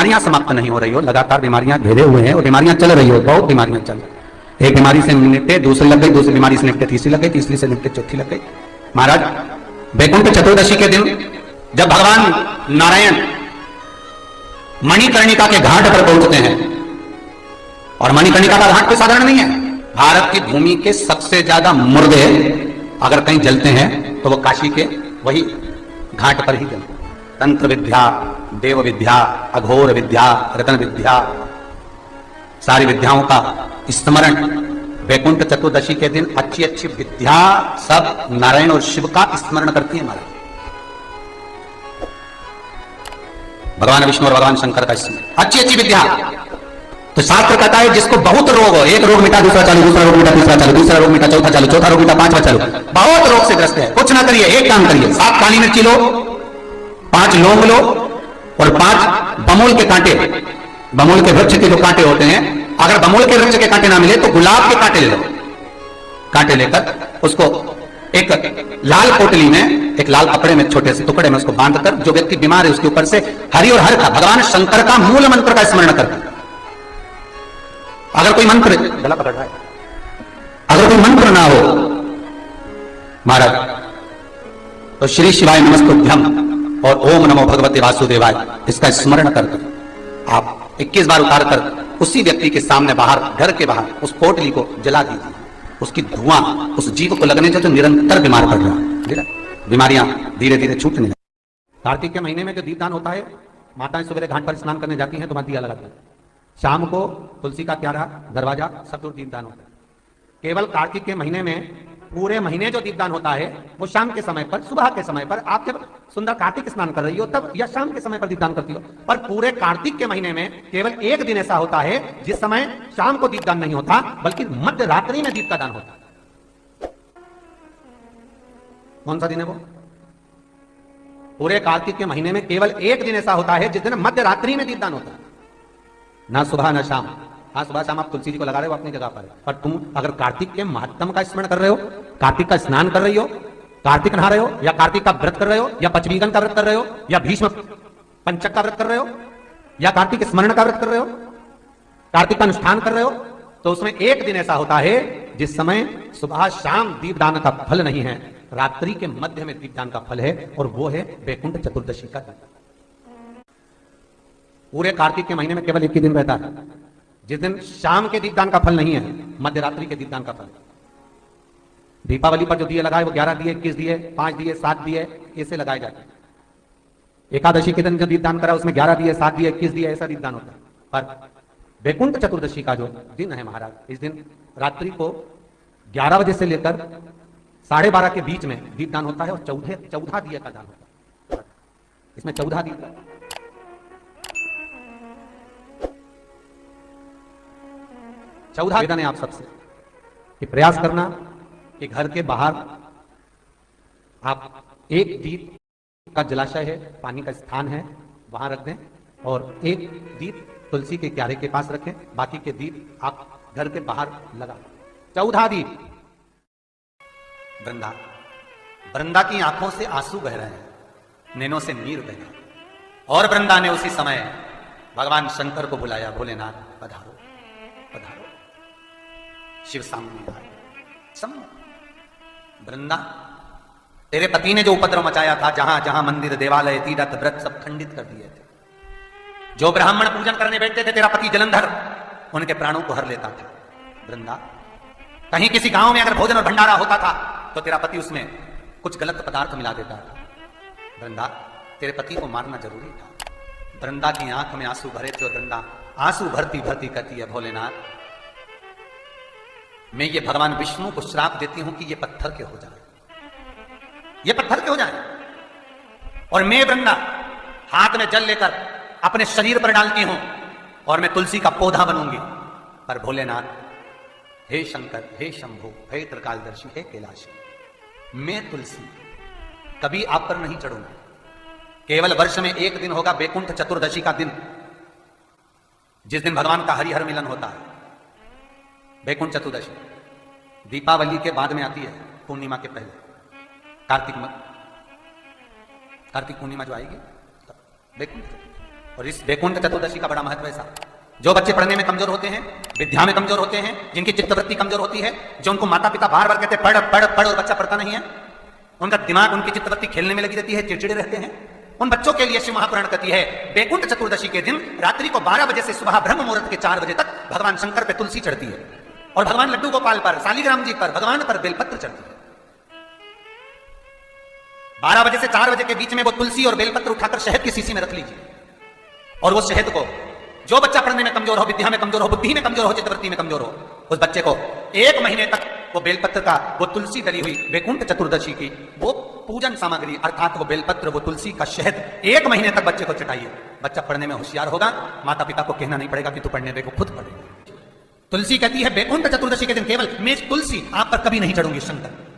बीमारियां समाप्त नहीं हो रही हो, लगातार बीमारियां घेरे हुए हैं और बीमारियां चल रही हो, बहुत बीमारियां चल रही। एक बीमारी से निपटे, दूसरी लग गई, दूसरी बीमारी से निपटे, तीसरी लग गई, तीसरी से निपटे, चौथी लग गई। महाराज वैकुंठ चतुर्दशी के दिन जब भगवान नारायण मणिकर्णिका के घाट पर पहुंचते हैं, और मणिकर्णिका का घाट कोई साधारण नहीं है, भारत की भूमि के सबसे ज्यादा मुर्दे अगर कहीं जलते हैं तो वो काशी के वही घाट पर ही जलते हैं। तंत्र विद्या, देव विद्या, अघोर विद्या, रतन विद्या, सारी विद्याओं का स्मरण वैकुंठ चतुर्दशी के दिन अच्छी अच्छी विद्या सब नारायण और शिव का स्मरण करती है। महाराज भगवान विष्णु और भगवान शंकर का स्मरण, अच्छी अच्छी विद्या। तो शास्त्र कहता है जिसको बहुत रोग हो, एक रोग मिटा दूसरा चालू, दूसरा रोग मिटा तीसरा चालू, दूसरा रोग मिटा चौथा चालू, चौथा रोग मिटा पांचवा चालू, बहुत रोग से ग्रस्त है, कुछ ना करिए, एक काम करिए, 7 काली मिर्ची लो, 5 लौंग लो और 5 बमूल के कांटे, बमूल के वृक्ष के जो कांटे होते हैं, अगर बमूल के वृक्ष के कांटे ना मिले तो गुलाब के कांटे ले लो। कांटे लेकर उसको एक लाल पोटली में, एक लाल कपड़े में छोटे से टुकड़े में उसको बांधकर, जो व्यक्ति बीमार है उसके ऊपर से हरि और हर का, भगवान शंकर का मूल मंत्र का स्मरण करके, अगर कोई मंत्र, गला पकड़ रहा है, अगर कोई मंत्र ना हो महाराज तो श्री शिवाय नमस्तुभ्यम और ओम नमो भगवते वासुदेवाय इसका स्मरण करके आप 21 बार उतार कर उसी व्यक्ति के सामने बाहर, घर के बाहर उस पोटली को जला दीजिए। उसकी धुआं उस जीव को लगने से जो निरंतर बीमार पड़ रहा है, बीमारियां धीरे धीरे छूटने लगी। कार्तिक के महीने में जो दीपदान होता है, माताएं सवेरे घाट पर स्नान करने जाती हैं तो वहां दिया लगाती है। शाम को तुलसी का क्यारा, दरवाजा, सब दूर दीपदान होता है। केवल कार्तिक के महीने में पूरे महीने जो दीपदान होता है वो शाम के समय पर, सुबह के समय पर, आप जब सुंदर कार्तिक स्नान कर रही हो तब, या शाम के समय पर दीपदान करती हो। पर पूरे कार्तिक के महीने में केवल एक दिन ऐसा होता है जिस समय शाम को दीपदान नहीं होता, बल्कि मध्य रात्रि में दीप का दान होता है। कौन सा दिन है वो? पूरे कार्तिक के महीने में केवल एक दिन ऐसा होता है जिस दिन मध्य रात्रि में दीपदान होता है, ना सुबह ना शाम। हाँ, सुबह शाम आप तुलसी जी को लगा रहे हो अपनी जगह पर तुम अगर कार्तिक के महत्तम का स्मरण कर रहे हो, कार्तिक का स्नान कर रही हो, कार्तिक नहा रहे हो, या कार्तिक का व्रत कर रहे हो, या पचवीगन का व्रत कर रहे हो, या भीष्म पंचक का व्रत कर रहे हो, या कार्तिक स्मरण का व्रत कर रहे हो, कार्तिक का अनुष्ठान कर रहे हो, तो उसमें एक दिन ऐसा होता है जिस समय सुबह शाम दीपदान का फल नहीं है, रात्रि के मध्य में दीपदान का फल है, और वो है वैकुंठ चतुर्दशी का दिन। पूरे कार्तिक के महीने में केवल एक ही दिन रहता है जिस दिन शाम के दीपदान का फल नहीं है, मध्य रात्रि के दीपदान का फल। दीपावली पर जो दिए लगाए वो 11 दिए, 21 दिए, 5 दिए, 7 दिए, ऐसे लगाए जाते हैं। एकादशी के दिन जो दीपदान करा उसमें 11 दिए, 7 दिए, 21 दिए, ऐसा दीपदान होता है। पर वैकुंठ चतुर्दशी का जो दिन है महाराज, इस दिन रात्रि को 11 बजे से लेकर 12:30 के बीच में दीपदान होता है, और 14 दिए का दान होता है। इसमें 14 दीप, 14 निवेदन है आप सबसे कि प्रयास करना कि घर के बाहर आप एक दीप का जलाशय है, पानी का स्थान है, वहां रख दें, और एक दीप तुलसी के क्यारे के पास रखें, बाकी के दीप आप घर के बाहर लगा। 14 दीप। वृंदा, वृंदा की आंखों से आंसू बह रहे हैं, नैनों से नीर बह रहे, और वृंदा ने उसी समय भगवान शंकर को बुलाया, भोलेनाथ पधारो पधारो। शिव सामने आए, वृंदा तेरे पति ने जो उपद्रव मचाया था, जहां जहां मंदिर, देवालय, तीर्थ, व्रत सब खंडित कर दिए थे। जो ब्राह्मण पूजन करने बैठते थे तेरा पति जलंधर, उनके प्राणों को हर लेता था। वृंदा, कहीं किसी गांव में अगर भोजन और भंडारा होता था तो तेरा पति उसमें कुछ गलत पदार्थ मिला देता था। वृंदा, तेरे पति को मारना जरूरी था। वृंदा की आंख में आंसू भरे थे, और वृंदा आंसू भरती भरती कहती है, भोलेनाथ मैं ये भगवान विष्णु को श्राप देती हूं कि ये पत्थर के हो जाए, ये पत्थर के हो जाए, और मैं वृंदा हाथ में जल लेकर अपने शरीर पर डालती हूं, और मैं तुलसी का पौधा बनूंगी। पर भोलेनाथ, हे शंकर, हे शंभु, हे त्रिकालदर्शी, हे कैलाशी, मैं तुलसी कभी आप पर नहीं चढ़ूंगा। केवल वर्ष में एक दिन होगा वैकुंठ चतुर्दशी का दिन, जिस दिन भगवान का हरिहर मिलन होता है। वैकुंठ चतुर्दशी दीपावली के बाद में आती है, पूर्णिमा के पहले, कार्तिक पूर्णिमा जो आएगी वैकुंठ। और इस बैकुंठ चतुर्दशी का बड़ा महत्व है साहब। जो बच्चे पढ़ने में कमजोर होते हैं, विद्या में कमजोर होते हैं, जिनकी चित्तवृत्ति कमजोर होती है, जो उनको माता पिता बार बार कहते हैं पढ़ पढ़ पढ़ और बच्चा पढ़ता नहीं है, उनका दिमाग, उनकी चित्तवृत्ति खेलने में लगी रहती है, चिड़चिड़े रहते हैं, उन बच्चों के लिए शिव महापुराण कहती है बैकुंठ चतुर्दशी के दिन रात्रि को 12 बजे से सुबह ब्रह्म मुहूर्त के 4 बजे तक भगवान शंकर पे तुलसी चढ़ती है और भगवान लड्डू गोपाल पर, शालिग्राम जी पर, भगवान पर बेलपत्र चढ़ती है। 12 बजे से 4 बजे के बीच में वो तुलसी और बेलपत्र उठाकर शहद की शीशी में रख लीजिए और वो शहद को जो बच्चा पढ़ने में कमजोर हो, विद्या में कमजोर हो, बुद्धि में कमजोर हो, चित्तवृत्ति में कमजोर हो, उस बच्चे को 1 महीने तक वो बेलपत्र का, वो तुलसी डली हुई बैकुंठ चतुर्दशी की वो पूजन सामग्री अर्थात वो बेलपत्र, वो तुलसी का शहद 1 महीने तक बच्चे को चटाइए। बच्चा पढ़ने में होशियार होगा, माता पिता को कहना नहीं पड़ेगा कि तू पढ़ने दे, वो खुद पढ़ेगा। तुलसी कहती है बैकुंठ चतुर्दशी के दिन केवल मैं तुलसी आप पर कभी नहीं चढ़ूंगी शंकर।